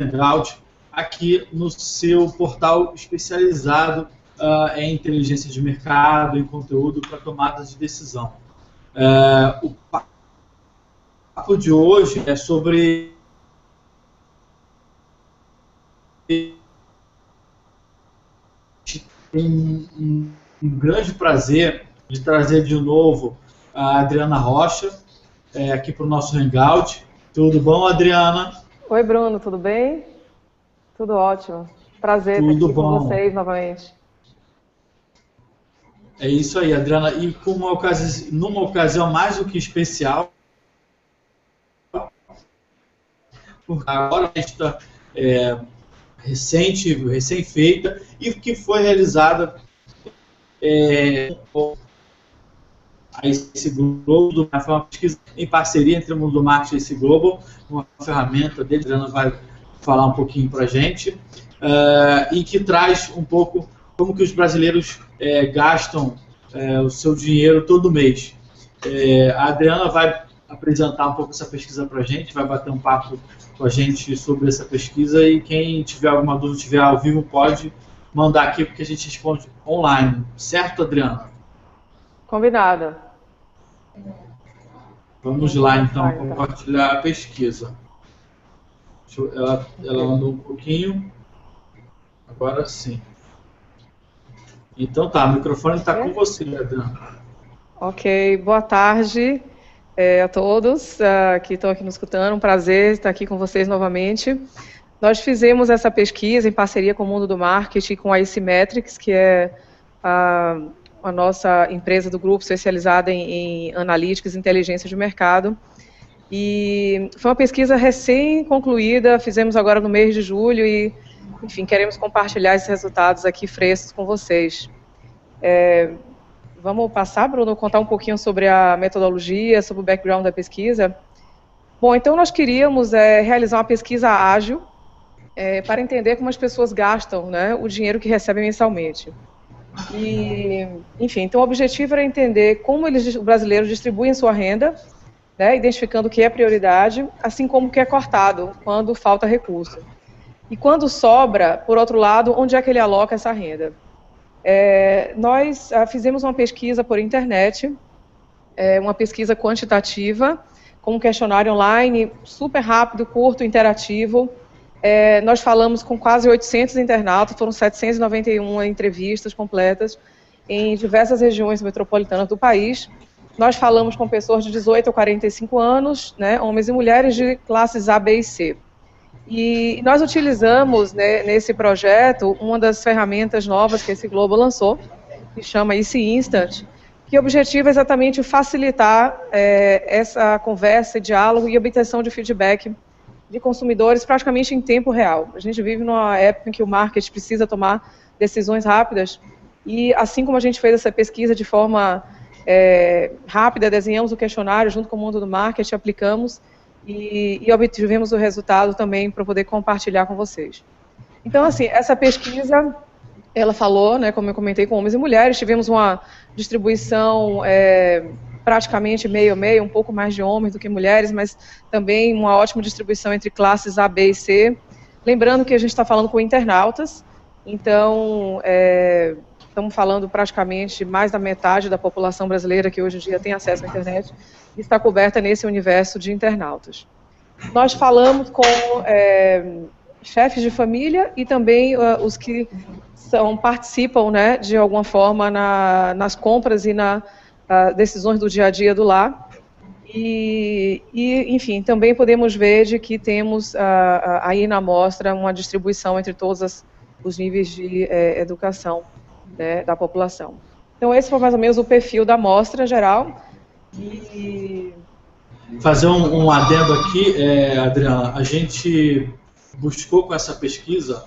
Hangout aqui no seu portal especializado em inteligência de mercado, em conteúdo para tomada de decisão. O papo de hoje é sobre um grande prazer de trazer de novo a Adriana Rocha aqui para o nosso Hangout. Tudo bom, Adriana? Oi, Bruno, tudo bem? Tudo ótimo. Prazer estar aqui com vocês novamente. É isso aí, Adriana. E numa ocasião mais do que especial, porque agora a gente está recém-feita e que foi realizada a esse Globo, foi uma pesquisa em parceria entre o Mundo do Marketing e esse Globo, uma ferramenta dele, a Adriana vai falar um pouquinho para a gente, e que traz um pouco como que os brasileiros gastam o seu dinheiro todo mês. A Adriana vai apresentar um pouco essa pesquisa para a gente, vai bater um papo com a gente sobre essa pesquisa, e quem tiver alguma dúvida, tiver ao vivo, pode mandar aqui, porque a gente responde online. Certo, Adriana? Combinado. Vamos lá, então, compartilhar a pesquisa. Ela andou um pouquinho. Agora sim. Então tá, o microfone está com você, Adriana. Ok, boa tarde a todos que estão aqui nos escutando. Um prazer estar aqui com vocês novamente. Nós fizemos essa pesquisa em parceria com o Mundo do Marketing e com a Icemetrics, que é a nossa empresa do grupo especializada em analytics e inteligência de mercado. E foi uma pesquisa recém-concluída, fizemos agora no mês de julho e, enfim, queremos compartilhar esses resultados aqui frescos com vocês. Vamos passar, Bruno, contar um pouquinho sobre a metodologia, sobre o background da pesquisa? Bom, então nós queríamos realizar uma pesquisa ágil para entender como as pessoas gastam, né, o dinheiro que recebem mensalmente. E, enfim, então o objetivo era entender como os brasileiros distribuem sua renda, né, identificando o que é prioridade, assim como o que é cortado, quando falta recurso. E quando sobra, por outro lado, onde é que ele aloca essa renda? Nós fizemos uma pesquisa por internet, uma pesquisa quantitativa, com um questionário online, super rápido, curto, interativo. Nós falamos com quase 800 internautas, foram 791 entrevistas completas em diversas regiões metropolitanas do país. Nós falamos com pessoas de 18 a 45 anos, né, homens e mulheres de classes A, B e C. E nós utilizamos, né, nesse projeto, uma das ferramentas novas que esse Globo lançou, que chama Easy Instant, que o objetivo é exatamente facilitar essa conversa, diálogo e obtenção de feedback de consumidores praticamente em tempo real. A gente vive numa época em que o marketing precisa tomar decisões rápidas e, assim como a gente fez essa pesquisa de forma rápida, desenhamos o questionário junto com o Mundo do Marketing, aplicamos e obtivemos o resultado também para poder compartilhar com vocês. Então, assim, essa pesquisa, ela falou, né, como eu comentei, com homens e mulheres, tivemos uma distribuição praticamente meio a meio, um pouco mais de homens do que mulheres, mas também uma ótima distribuição entre classes A, B e C. Lembrando que a gente está falando com internautas, então estamos falando praticamente mais da metade da população brasileira que hoje em dia tem acesso à internet e está coberta nesse universo de internautas. Nós falamos com chefes de família e também os que participam, né, de alguma forma nas compras e nas decisões do dia a dia do lar. E, enfim, também podemos ver de que temos aí na amostra uma distribuição entre todos os níveis de educação, né, da população. Então, esse foi mais ou menos o perfil da amostra geral. E... Fazer um adendo aqui, Adriana, a gente buscou com essa pesquisa,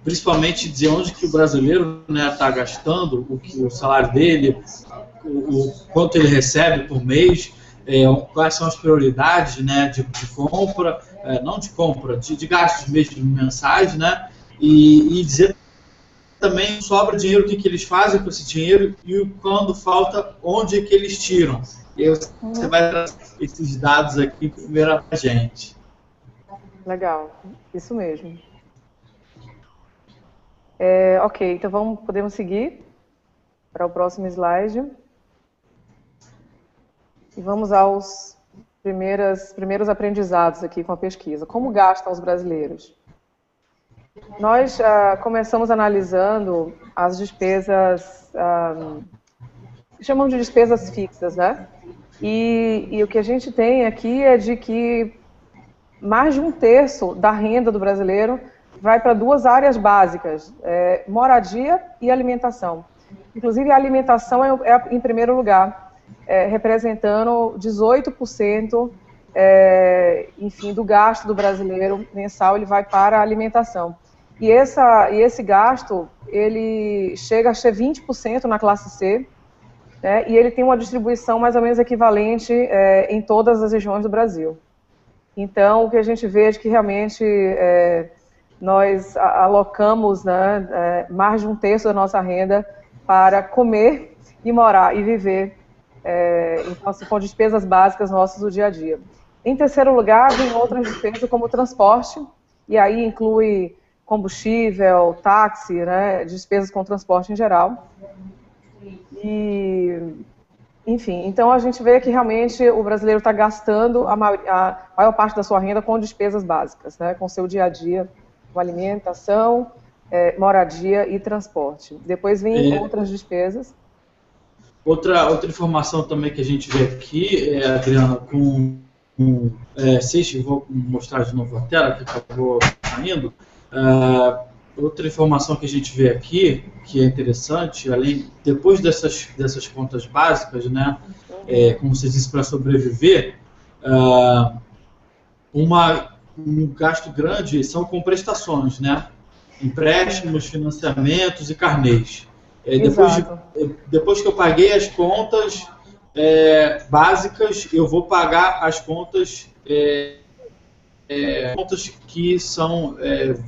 principalmente dizer onde que o brasileiro está gastando, o salário dele, o quanto ele recebe por mês, quais são as prioridades, né, de compra, não de compra, de gastos mesmo mensais, né, e dizer também sobra dinheiro, o que eles fazem com esse dinheiro e quando falta, onde é que eles tiram. E aí você vai trazer esses dados aqui primeiro para a gente. Legal, isso mesmo. Ok, então podemos seguir para o próximo slide. E vamos aos primeiros aprendizados aqui com a pesquisa. Como gastam os brasileiros? Nós começamos analisando as despesas, chamamos de despesas fixas, né? E o que a gente tem aqui é de que mais de 1/3 da renda do brasileiro vai para 2 áreas básicas, moradia e alimentação. Inclusive, a alimentação é em primeiro lugar, representando 18%, enfim, do gasto do brasileiro mensal, ele vai para a alimentação. E esse gasto, ele chega a ser 20% na classe C, né, e ele tem uma distribuição mais ou menos equivalente em todas as regiões do Brasil. Então, o que a gente vê é que realmente nós alocamos, né, mais de 1/3 da nossa renda para comer e morar e viver, então, assim, com despesas básicas nossas do dia a dia. Em terceiro lugar, vem outras despesas como transporte, e aí inclui combustível, táxi, né, despesas com transporte em geral. E, enfim, então a gente vê que realmente o brasileiro está gastando a maior parte da sua renda com despesas básicas, né, com seu dia a dia, com alimentação, moradia e transporte. Depois vem outras despesas. Outra informação também que a gente vê aqui, Adriana, vou mostrar de novo a tela, que acabou saindo. Outra informação que a gente vê aqui, que é interessante, depois dessas contas básicas, né, como você disse, para sobreviver, um gasto grande são com prestações, né, empréstimos, financiamentos e carnês. Depois que eu paguei as contas básicas, eu vou pagar as contas que são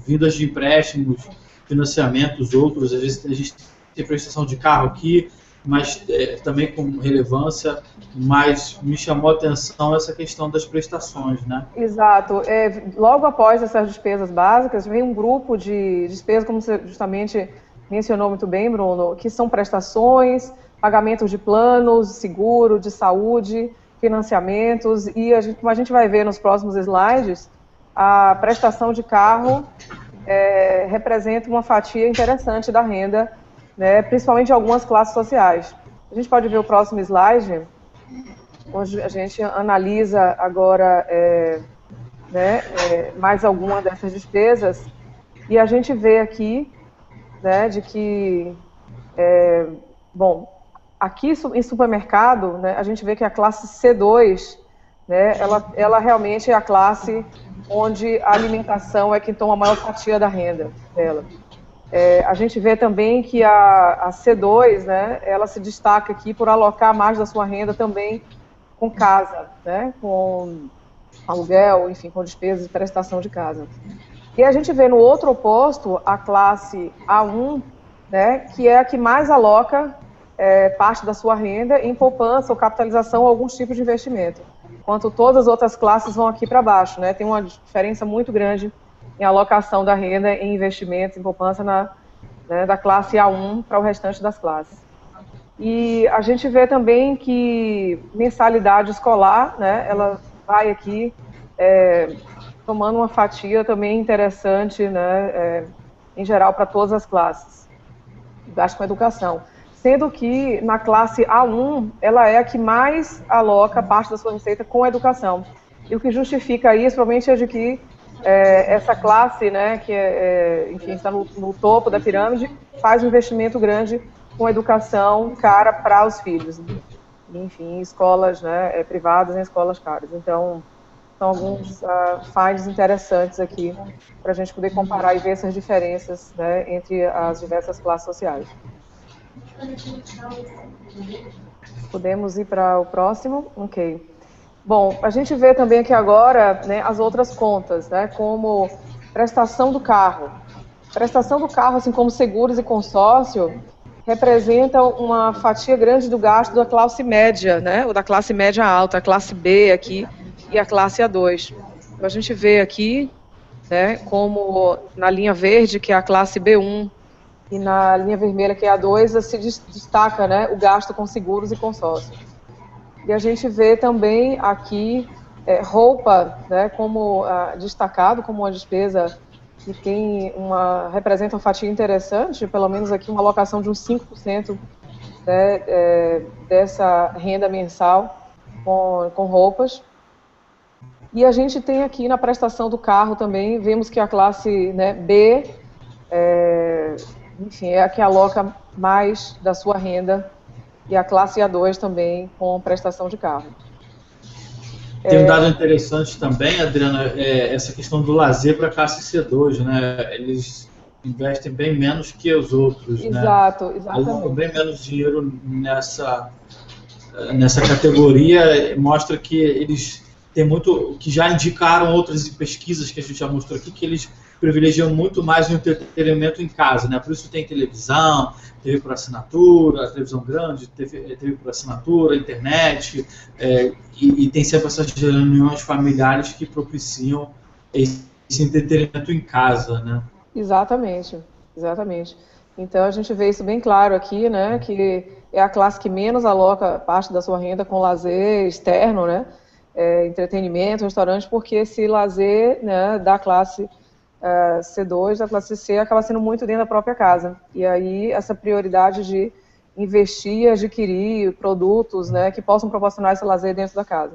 vindas de empréstimos, financiamentos, outros. Às vezes a gente tem prestação de carro aqui, mas também com relevância, mas me chamou a atenção essa questão das prestações, né? Exato. Logo após essas despesas básicas, vem um grupo de despesas, como você justamente mencionou muito bem, Bruno, que são prestações, pagamentos de planos, seguro, de saúde, financiamentos, e como a gente vai ver nos próximos slides, a prestação de carro representa uma fatia interessante da renda, né, principalmente de algumas classes sociais. A gente pode ver o próximo slide, onde a gente analisa agora mais alguma dessas despesas, e a gente vê aqui, né, de que, aqui em supermercado, né, a gente vê que a classe C2, né, ela realmente é a classe onde a alimentação é quem toma a maior fatia da renda dela. A gente vê também que a C2, né, ela se destaca aqui por alocar mais da sua renda também com casa, né, com aluguel, enfim, com despesas de prestação de casa. E a gente vê no outro oposto a classe A1, né, que é a que mais aloca parte da sua renda em poupança ou capitalização ou algum tipo de investimento, enquanto todas as outras classes vão aqui para baixo, né, tem uma diferença muito grande em alocação da renda em investimentos, em poupança da classe A1 para o restante das classes. E a gente vê também que mensalidade escolar, né, ela vai aqui tomando uma fatia também interessante, né, em geral para todas as classes, gasto com educação. Sendo que na classe A1, ela é a que mais aloca parte da sua receita com educação. E o que justifica isso, provavelmente, é de que essa classe, né, que enfim, está no topo da pirâmide, faz um investimento grande com educação cara para os filhos. Enfim, em escolas, né, privadas, em escolas caras. Então, são alguns finds interessantes aqui para a gente poder comparar e ver essas diferenças, né, entre as diversas classes sociais. Podemos ir para o próximo? Ok. Bom, a gente vê também aqui agora, né, as outras contas, né, como prestação do carro. Prestação do carro, assim como seguros e consórcio, representam uma fatia grande do gasto da classe média, né, ou da classe média alta, a classe B aqui e a classe A2. Então, a gente vê aqui né, como na linha verde, que é a classe B1, e na linha vermelha, que é a A2, se destaca, né, o gasto com seguros e consórcios. E a gente vê também aqui roupa, né, como destacado como uma despesa que representa uma fatia interessante, pelo menos aqui uma alocação de uns 5%, né, dessa renda mensal com roupas. E a gente tem aqui na prestação do carro também, vemos que a classe, né, B, enfim, é a que aloca mais da sua renda, e a classe A2 também com prestação de carro. Tem um dado interessante também, Adriana, essa questão do lazer para a classe C2, né? Eles investem bem menos que os outros, exato, né? Exatamente. Bem menos dinheiro nessa categoria, mostra que eles têm muito, que já indicaram outras pesquisas que a gente já mostrou aqui, que eles privilegiam muito mais o entretenimento em casa, né? Por isso tem televisão, TV por assinatura, televisão grande, TV por assinatura, internet, e tem sempre essas reuniões familiares que propiciam esse entretenimento em casa, né? Exatamente, exatamente. Então a gente vê isso bem claro aqui, né? Que é a classe que menos aloca parte da sua renda com lazer externo, né? Entretenimento, restaurante, porque esse lazer, né, da classe C2, da classe C, acaba sendo muito dentro da própria casa. E aí essa prioridade de investir, adquirir produtos, né, que possam proporcionar esse lazer dentro da casa.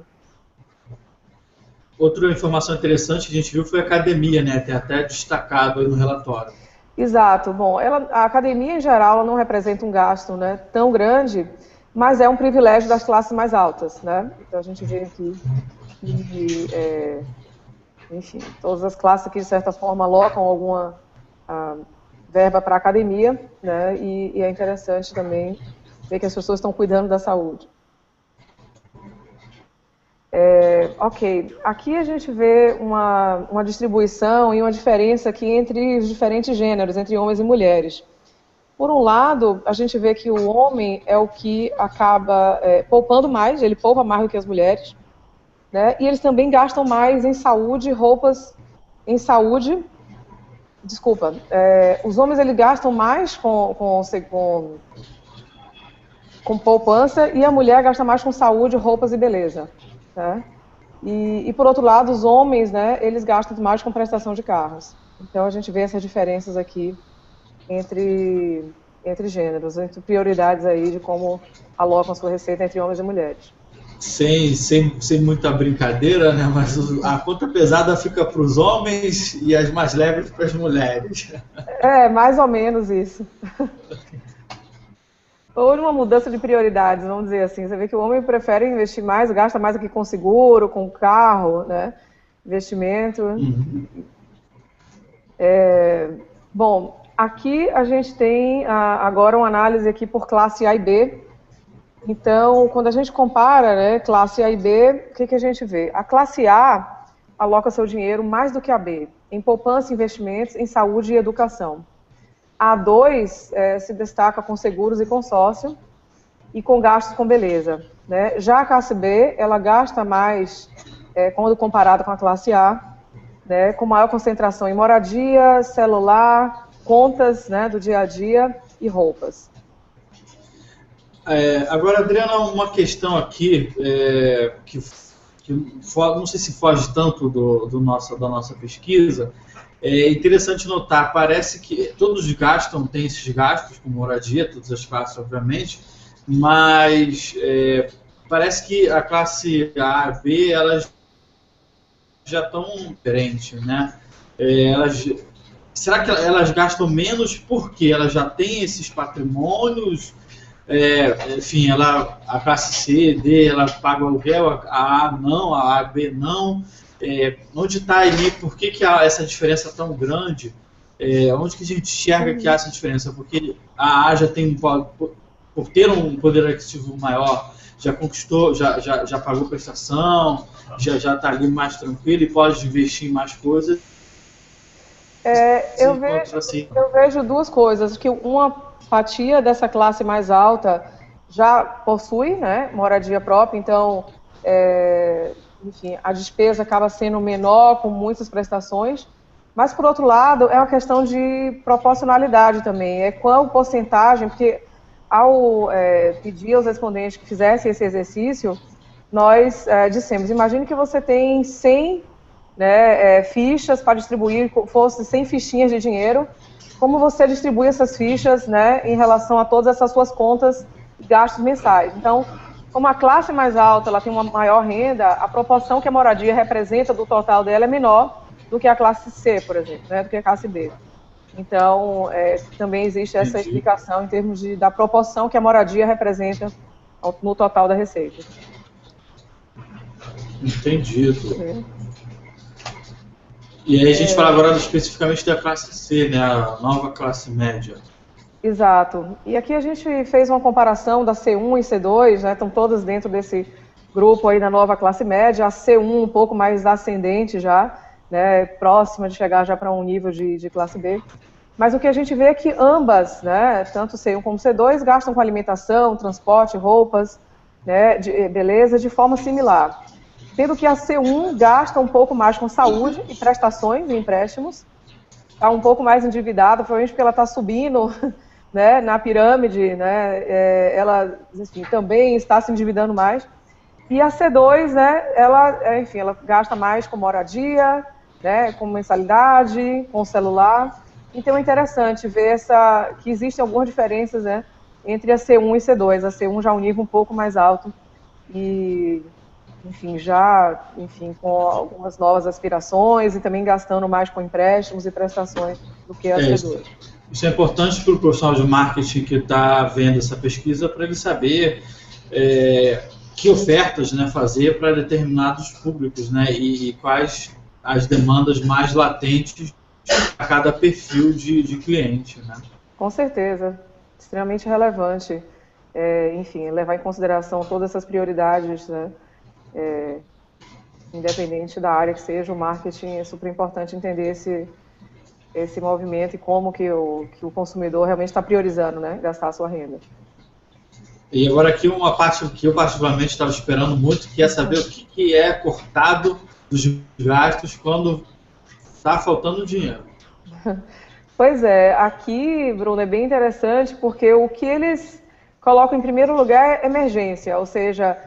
Outra informação interessante que a gente viu foi a academia, né? Tem até destacado aí no relatório. Exato. Bom, a academia em geral ela não representa um gasto, né, tão grande, mas é um privilégio das classes mais altas, né? Então a gente vê aqui que, enfim, todas as classes que de certa forma alocam alguma verba para a academia, né? E é interessante também ver que as pessoas estão cuidando da saúde. Ok, aqui a gente vê uma distribuição e uma diferença aqui entre os diferentes gêneros, entre homens e mulheres. Por um lado, a gente vê que o homem é o que acaba poupando mais, ele poupa mais do que as mulheres, né? E eles também gastam mais em saúde, roupas, em saúde. Desculpa, os homens eles gastam mais com poupança e a mulher gasta mais com saúde, roupas e beleza, né? E por outro lado, os homens, né, eles gastam mais com prestação de carros. Então a gente vê essas diferenças aqui entre gêneros, entre prioridades aí de como alocam a sua receita entre homens e mulheres. Sem muita brincadeira, né? Mas a conta pesada fica para os homens e as mais leves para as mulheres. Mais ou menos isso. Ou uma mudança de prioridades, vamos dizer assim. Você vê que o homem prefere investir mais, gasta mais aqui com seguro, com carro, né? Investimento. Uhum. Bom, aqui a gente tem agora uma análise aqui por classe A e B. Então, quando a gente compara, né, classe A e B, o que a gente vê? A classe A aloca seu dinheiro mais do que a B, em poupança, investimentos, em saúde e educação. A A2 se destaca com seguros e consórcio e com gastos com beleza, né? Já a classe B, ela gasta mais, quando comparada com a classe A, né, com maior concentração em moradia, celular, contas, né, do dia a dia e roupas. Agora, Adriana, uma questão aqui que não sei se foge tanto da nossa pesquisa. É interessante notar, parece que todos têm esses gastos com moradia, todas as classes, obviamente, mas parece que a classe A e B, elas já estão diferentes, né? Será que elas gastam menos porque elas já têm esses patrimônios? Enfim, a classe C, D, ela paga o aluguel, a A não, a B não. Onde está ali, por que essa diferença é tão grande? Onde que a gente enxerga que há essa diferença? Porque a A já tem, por ter um poder aquisitivo maior, já conquistou, já pagou prestação, já está ali mais tranquilo e pode investir em mais coisas. Eu vejo duas coisas, que uma fatia dessa classe mais alta já possui, né, moradia própria, então, enfim, a despesa acaba sendo menor com muitas prestações, Mas, por outro lado, é uma questão de proporcionalidade também. É qual porcentagem, porque ao pedir aos respondentes que fizessem esse exercício, nós dissemos, imagine que você tem 100 fichas para distribuir, fosse 100 fichinhas de dinheiro, como você distribui essas fichas, né, em relação a todas essas suas contas e gastos mensais. Então, como a classe mais alta ela tem uma maior renda, a proporção que a moradia representa do total dela é menor do que a classe C, por exemplo, né, do que a classe B. Então, também existe essa explicação em termos da proporção que a moradia representa no total da receita. Entendido. E aí a gente fala agora especificamente da classe C, né, a nova classe média. Exato. E aqui a gente fez uma comparação da C1 e C2, né, estão todas dentro desse grupo aí da nova classe média, a C1 um pouco mais ascendente já, né, próxima de chegar já para um nível de classe B. Mas o que a gente vê é que ambas, né, tanto C1 como C2, gastam com alimentação, transporte, roupas, né, beleza, de forma similar. Sendo que a C1 gasta um pouco mais com saúde e prestações e empréstimos, está um pouco mais endividada, provavelmente porque ela está subindo, né, na pirâmide, né, ela, enfim, também está se endividando mais. E a C2, né, enfim, ela gasta mais com moradia, né, com mensalidade, com celular. Então é interessante ver que existem algumas diferenças, né, entre a C1 e C2. A C1 já é um nível um pouco mais alto e, enfim, com algumas novas aspirações e também gastando mais com empréstimos e prestações do que a C2. Isso é importante para o profissional de marketing que está vendo essa pesquisa, para ele saber que ofertas, né, fazer para determinados públicos, né, e quais as demandas mais latentes a cada perfil de cliente, né? Com certeza, extremamente relevante. Enfim, levar em consideração todas essas prioridades, né? Independente da área que seja, o marketing é super importante entender esse movimento e como que o consumidor realmente está priorizando, né, gastar a sua renda. E agora aqui uma parte que eu particularmente estava esperando muito, que é saber o que é cortado dos gastos quando está faltando dinheiro. Pois é, aqui, Bruno, é bem interessante porque o que eles colocam em primeiro lugar é emergência, ou seja,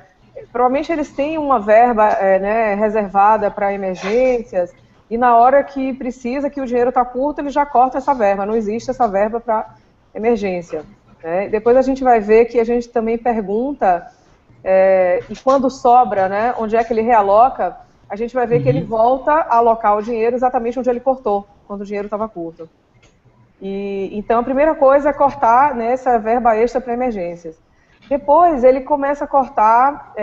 provavelmente eles têm uma verba né, reservada para emergências e na hora que precisa, que o dinheiro está curto, ele já corta essa verba, não existe essa verba para emergência. Né? Depois a gente vai ver que a gente também pergunta, e quando sobra, né, onde é que ele realoca, a gente vai ver que ele volta a alocar o dinheiro exatamente onde ele cortou, quando o dinheiro estava curto. Então, a primeira coisa é cortar, né, essa verba extra para emergências. Depois, ele começa a cortar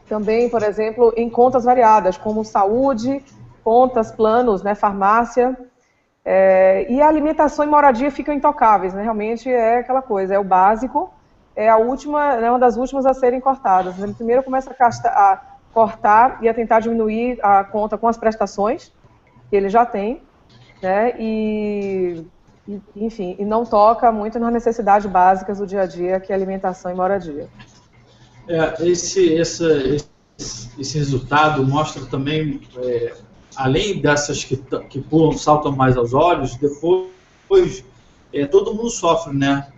também, por exemplo, em contas variadas, como saúde, contas, planos, né, farmácia, e a alimentação e moradia ficam intocáveis, né, realmente é aquela coisa, é o básico, é a última, né, uma das últimas a serem cortadas. Ele primeiro começa a cortar e a tentar diminuir a conta com as prestações que ele já tem, né, enfim, e não toca muito nas necessidades básicas do dia a dia, que é alimentação e moradia. Esse resultado mostra também, além dessas que pulam, saltam mais aos olhos, depois todo mundo sofre, né?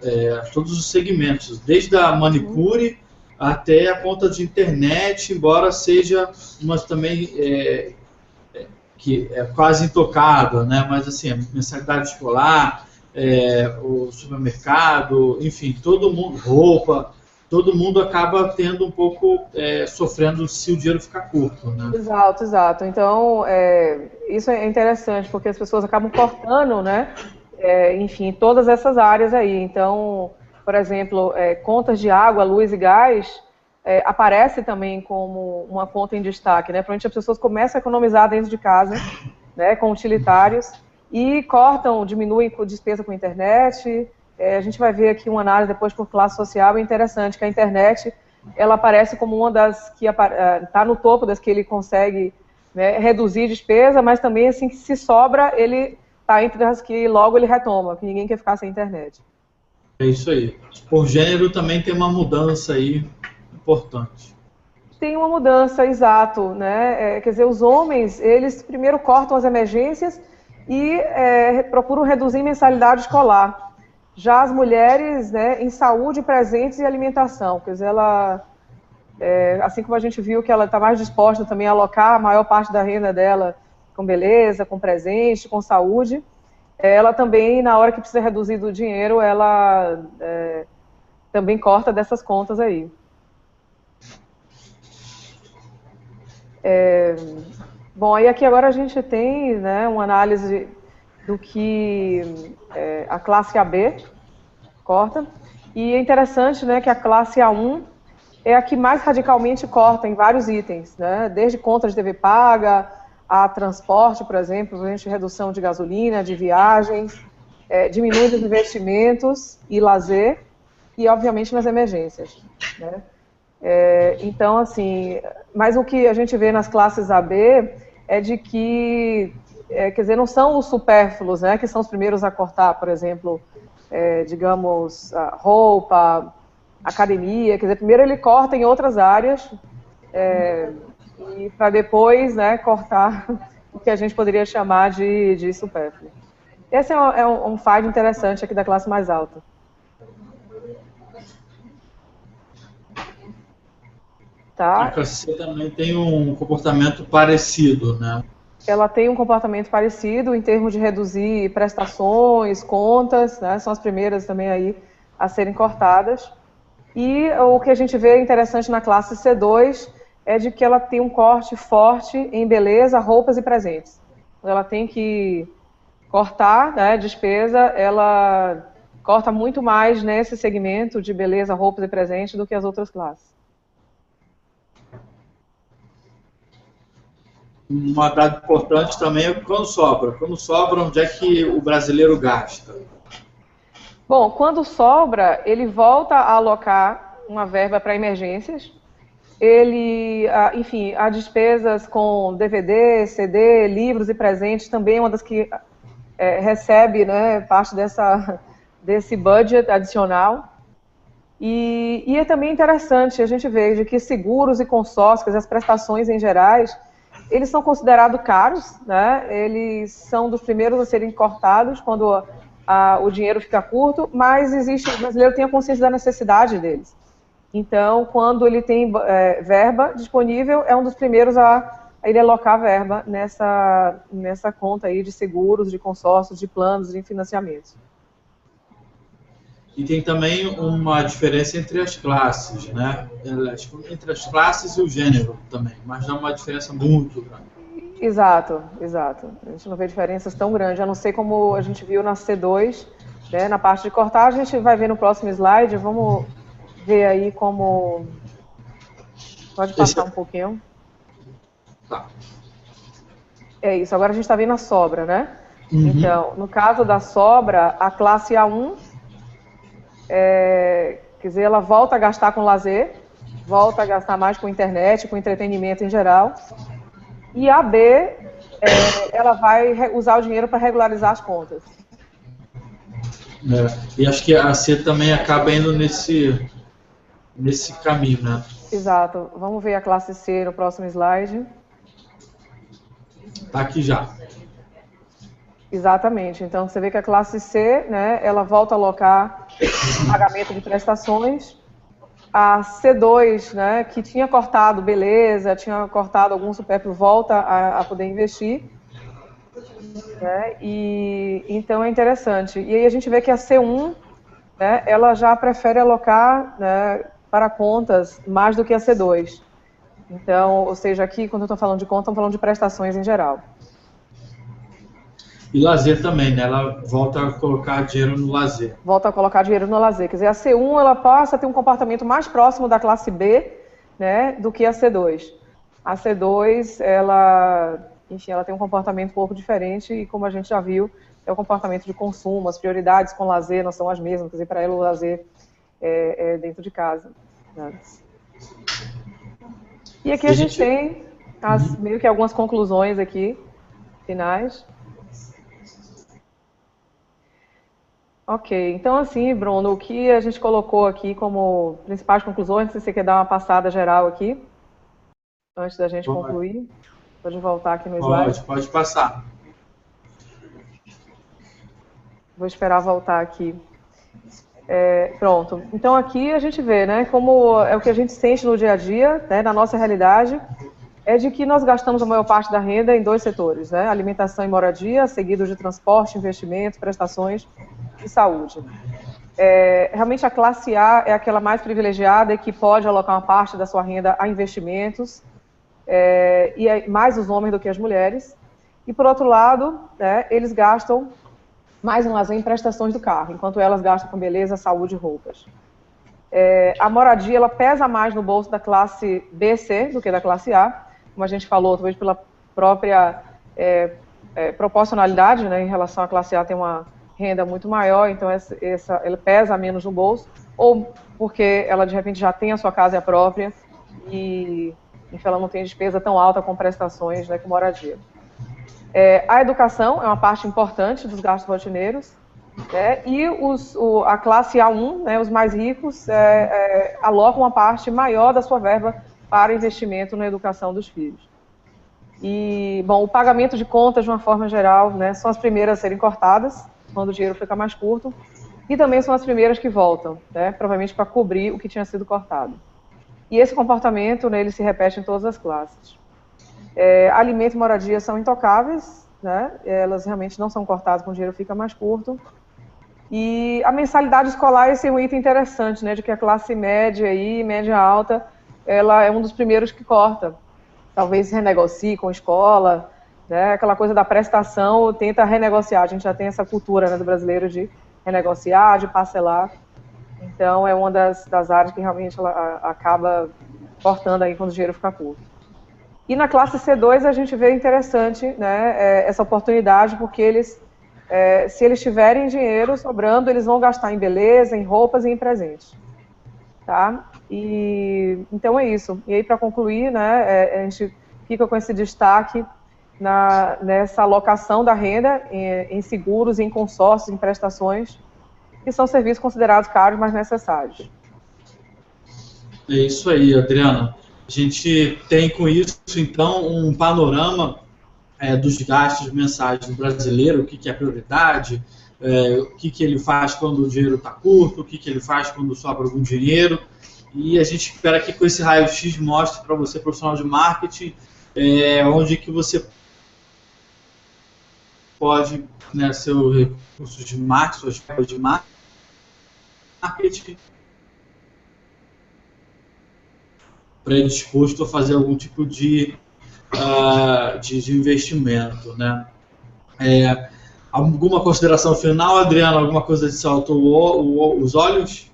Todos os segmentos, desde a manicure até a conta de internet, embora seja uma também que é quase intocável, né? Mas assim, a mensalidade escolar, o supermercado, enfim, todo mundo, roupa, todo mundo acaba tendo um pouco, sofrendo se o dinheiro ficar curto, né? Exato, exato. Então, isso é interessante, porque as pessoas acabam cortando, né? Enfim, todas essas áreas aí. Então, por exemplo, contas de água, luz e gás aparece também como uma conta em destaque, né? Provavelmente as pessoas começam a economizar dentro de casa, né, com utilitários, e cortam, diminuem a despesa com a internet. A gente vai ver aqui uma análise depois por classe social, é interessante que a internet, ela aparece como uma das que está no topo das que ele consegue, né, reduzir despesa, mas também, assim, que se sobra, ele está entre as que logo ele retoma, que ninguém quer ficar sem internet. É isso aí. Por gênero também tem uma mudança aí importante. Tem uma mudança, exato, né? Quer dizer, os homens, eles primeiro cortam as emergências e procuram reduzir mensalidade escolar. Já as mulheres, né, em saúde, presentes e alimentação, quer dizer, ela, assim como a gente viu que ela está mais disposta também a alocar a maior parte da renda dela com beleza, com presente, com saúde, ela também, na hora que precisa reduzir do dinheiro, ela também corta dessas contas aí. Bom, aí aqui agora a gente tem, né, uma análise do que a classe AB corta, e é interessante, né, que a classe A1 é a que mais radicalmente corta em vários itens, né, desde conta de TV paga, a transporte, por exemplo, redução de gasolina, de viagens, diminui os investimentos e lazer, e obviamente nas emergências, né. Então, assim, mas o que a gente vê nas classes AB é de que, quer dizer, não são os supérfluos, né, que são os primeiros a cortar, por exemplo, digamos, roupa, academia, quer dizer, primeiro ele corta em outras áreas, e para depois, né, cortar o que a gente poderia chamar de supérfluo. Esse é um fato interessante aqui da classe mais alta. Tá? A classe C também tem um comportamento parecido, né? Ela tem um comportamento parecido em termos de reduzir prestações, contas, né? São as primeiras também aí a serem cortadas. E o que a gente vê interessante na classe C2 é de que ela tem um corte forte em beleza, roupas e presentes. Ela tem que cortar, né, despesa, ela corta muito mais nesse segmento de beleza, roupas e presentes do que as outras classes. Um dado importante também é quando sobra. Quando sobra, onde é que o brasileiro gasta? Bom, quando sobra, ele volta a alocar uma verba para emergências. Ele, enfim, há despesas com DVD, CD, livros e presentes, também é uma das que recebe, né, parte desse budget adicional. E é também interessante a gente ver de que seguros e consórcios, as prestações em gerais, eles são considerados caros, né? Eles são dos primeiros a serem cortados quando o dinheiro fica curto, mas o brasileiro tem a consciência da necessidade deles. Então, quando ele tem verba disponível, é um dos primeiros a ele alocar verba nessa conta aí de seguros, de consórcios, de planos, de financiamentos. E tem também uma diferença entre as classes, né? Entre as classes e o gênero também, mas não é uma diferença muito grande. Exato, exato. A gente não vê diferenças tão grandes, a não ser como a gente viu na C2, né, na parte de cortar, a gente vai ver no próximo slide, vamos ver aí como... Pode passar um pouquinho. Tá. É isso, agora a gente está vendo a sobra, né? Uhum. Então, no caso da sobra, a classe A1, quer dizer, ela volta a gastar com lazer, volta a gastar mais com internet, com entretenimento em geral. E a B, ela vai usar o dinheiro para regularizar as contas. E acho que a C também acaba indo nesse caminho, né? Exato. Vamos ver a classe C no próximo slide. Está aqui já. Exatamente. Então, você vê que a classe C, né, ela volta a alocar pagamento de prestações. A C2, né, que tinha cortado beleza, tinha cortado algum supérfluo, volta a poder investir. Né, e então é interessante. E aí a gente vê que a C1, né, ela já prefere alocar, né, para contas mais do que a C2. Então, ou seja, aqui, quando eu estou falando de conta, estamos falando de prestações em geral. E lazer também, né? Ela volta a colocar dinheiro no lazer. Volta a colocar dinheiro no lazer. Quer dizer, a C1 ela passa a ter um comportamento mais próximo da classe B, né, do que a C2. A C2, ela, enfim, ela tem um comportamento um pouco diferente e, como a gente já viu, é o comportamento de consumo. As prioridades com lazer não são as mesmas. Quer dizer, para ela o lazer é dentro de casa. Né? E aqui a gente tem meio que algumas conclusões aqui, finais. Ok, então assim, Bruno, o que a gente colocou aqui como principais conclusões, se você quer dar uma passada geral aqui? antes da gente concluir. Pode voltar aqui no slide. Pode passar. Vou esperar voltar aqui. Pronto. Então aqui a gente vê, né, como é o que a gente sente no dia a dia, né, na nossa realidade, é de que nós gastamos a maior parte da renda em 2 setores, né, alimentação e moradia, seguidos de transporte, investimentos, prestações e saúde. Realmente a classe A é aquela mais privilegiada e que pode alocar uma parte da sua renda a investimentos, e mais os homens do que as mulheres. E por outro lado, né, eles gastam mais em lazer em prestações do carro, enquanto elas gastam com beleza, saúde e roupas. A moradia, ela pesa mais no bolso da classe B, C, do que da classe A, como a gente falou, talvez pela própria proporcionalidade, né, em relação à classe A tem uma renda muito maior, então ela pesa menos no bolso, ou porque ela de repente já tem a sua casa própria e enfim, ela não tem despesa tão alta com prestações, né, com moradia. A educação é uma parte importante dos gastos rotineiros, né, e a classe A1, né, os mais ricos, alocam uma parte maior da sua verba para investimento na educação dos filhos. E, bom, o pagamento de contas, de uma forma geral, né, são as primeiras a serem cortadas, quando o dinheiro fica mais curto, e também são as primeiras que voltam, né, provavelmente para cobrir o que tinha sido cortado. E esse comportamento, né, ele se repete em todas as classes. Alimento e moradia são intocáveis, né? Elas realmente não são cortadas quando o dinheiro fica mais curto. E a mensalidade escolar, esse é um item interessante, né? De que a classe média e média alta, ela é um dos primeiros que corta. Talvez renegocie com a escola, né? Aquela coisa da prestação, tenta renegociar. A gente já tem essa cultura, né, do brasileiro de renegociar, de parcelar. Então, é uma das áreas que realmente ela acaba cortando aí quando o dinheiro fica curto. E na classe C2 a gente vê interessante, né, essa oportunidade, porque eles, se eles tiverem dinheiro sobrando, eles vão gastar em beleza, em roupas e em presentes. Tá? Então é isso. E aí, para concluir, né, a gente fica com esse destaque nessa alocação da renda em seguros, em consórcios, em prestações, que são serviços considerados caros, mas necessários. É isso aí, Adriana. A gente tem com isso, então, um panorama dos gastos mensais do brasileiro, o que é prioridade, o que ele faz quando o dinheiro está curto, o que ele faz quando sobra algum dinheiro. E a gente espera que com esse raio-x mostre para você, profissional de marketing, onde que você pode, né, seus recursos de marketing, suas verbas de marketing, predisposto a fazer algum tipo de investimento, né? Alguma consideração final, Adriana? Alguma coisa que saltou os olhos?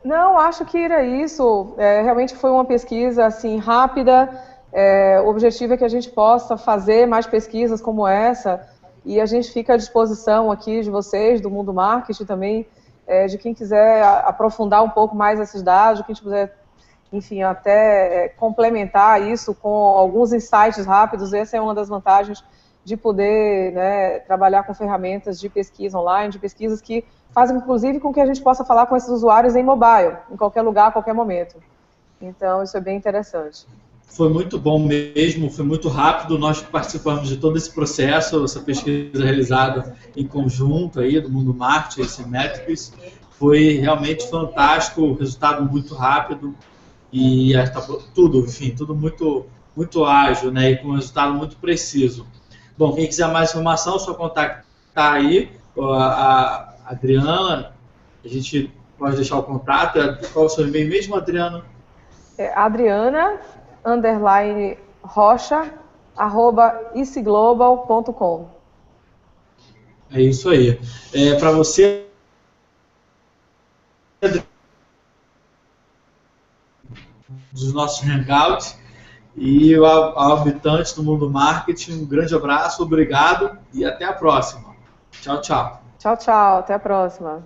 Não, acho que era isso. Realmente foi uma pesquisa assim rápida. O objetivo é que a gente possa fazer mais pesquisas como essa, e a gente fica à disposição aqui de vocês, do Mundo Marketing também, de quem quiser aprofundar um pouco mais esses dados, de quem quiser, enfim, até complementar isso com alguns insights rápidos. Essa é uma das vantagens de poder, né, trabalhar com ferramentas de pesquisa online, de pesquisas que fazem, inclusive, com que a gente possa falar com esses usuários em mobile, em qualquer lugar, a qualquer momento. Então, isso é bem interessante. Foi muito bom mesmo, foi muito rápido. Nós participamos de todo esse processo, essa pesquisa realizada em conjunto aí do Mundo Marketing, esse Metrics. Foi realmente fantástico, o resultado muito rápido e tudo, enfim, tudo muito, muito ágil, né, e com um resultado muito preciso. Bom, quem quiser mais informação, é só contactar aí a Adriana. A gente pode deixar o contato. Qual é o seu e-mail mesmo, Adriana? Adriana_rocha@icglobal.com. É isso aí. Para você, dos nossos hangouts e ao habitante do Mundo Marketing, um grande abraço, obrigado e até a próxima. Tchau, tchau. Tchau, tchau. Até a próxima.